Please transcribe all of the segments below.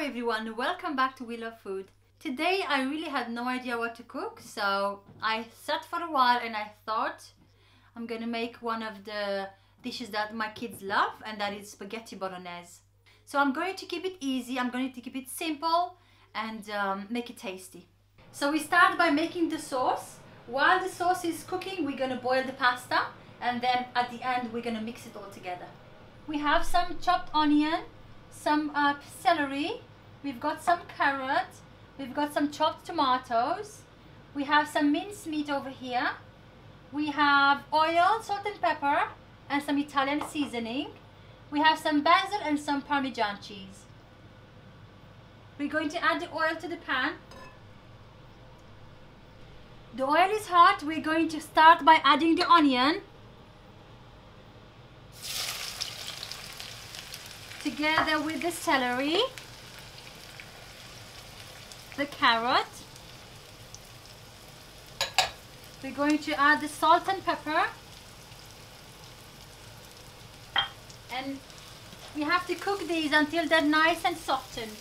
everyone, welcome back to We Love Food. Today I really had no idea what to cook, so I sat for a while and I thought I'm gonna make one of the dishes that my kids love, and that is spaghetti bolognese. So I'm going to keep it easy, I'm going to keep it simple and make it tasty. So we start by making the sauce. While the sauce is cooking, we're gonna boil the pasta, and then at the end we're gonna mix it all together. We have some chopped onion, some celery, we've got some carrot, we've got some chopped tomatoes, we have some minced meat over here, we have oil, salt and pepper, and some Italian seasoning, we have some basil and some Parmesan cheese. We're going to add the oil to the pan. The oil is hot. We're going to start by adding the onion together with the celery, the carrot. We're going to add the salt and pepper, and we have to cook these until they're nice and softened.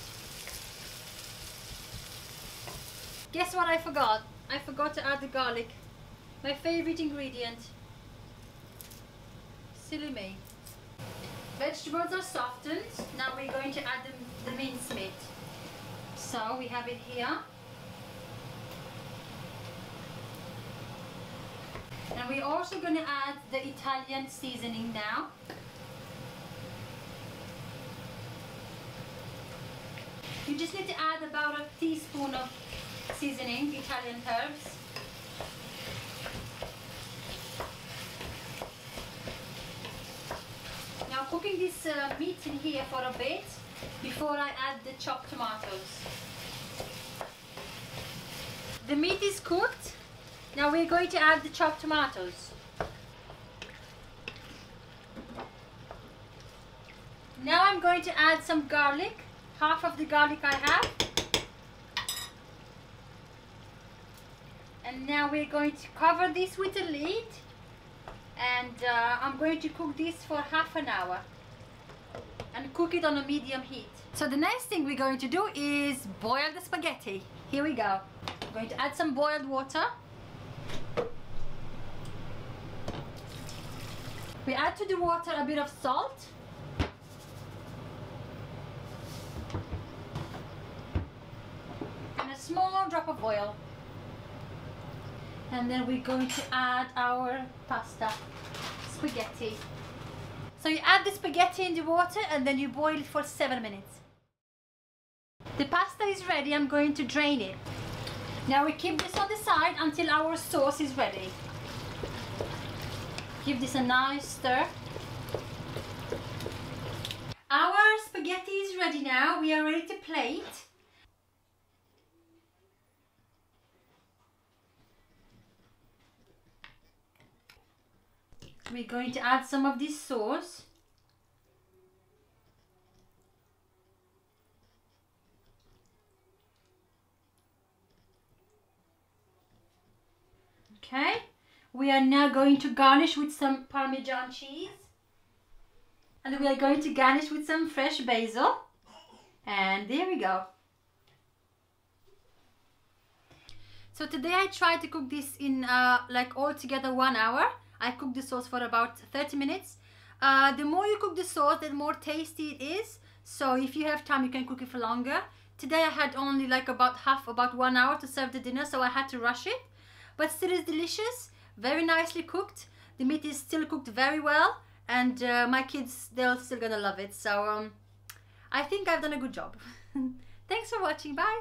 Guess what I forgot? I forgot to add the garlic, my favorite ingredient. Silly me. Vegetables are softened. Now we're going to add the minced meat. So we have it here. And we're also going to add the Italian seasoning now. You just need to add about a teaspoon of seasoning, Italian herbs. Now cooking this meat in here for a bit before I add the chopped tomatoes. The meat is cooked. Now we're going to add the chopped tomatoes. Now I'm going to add some garlic, half of the garlic I have. And now we're going to cover this with a lid, and I'm going to cook this for half an hour and cook it on a medium heat. So the next thing we're going to do is boil the spaghetti. Here we go. I'm going to add some boiled water. We add to the water a bit of salt, and a small drop of oil. And then we're going to add our pasta, spaghetti. So you add the spaghetti in the water and then you boil it for 7 minutes. The pasta is ready. I'm going to drain it. Now we keep this on the side until our sauce is ready. Give this a nice stir. Our spaghetti is ready now. We are ready to plate. We're going to add some of this sauce. Okay, we are now going to garnish with some Parmesan cheese. And we are going to garnish with some fresh basil. And there we go. So today I tried to cook this in like altogether 1 hour. I cooked the sauce for about 30 minutes. The more you cook the sauce, the more tasty it is. So if you have time, you can cook it for longer. Today I had only like about 1 hour to serve the dinner, so I had to rush it. But still is delicious, very nicely cooked. The meat is still cooked very well, and my kids, they're still gonna love it. So I think I've done a good job. Thanks for watching, bye.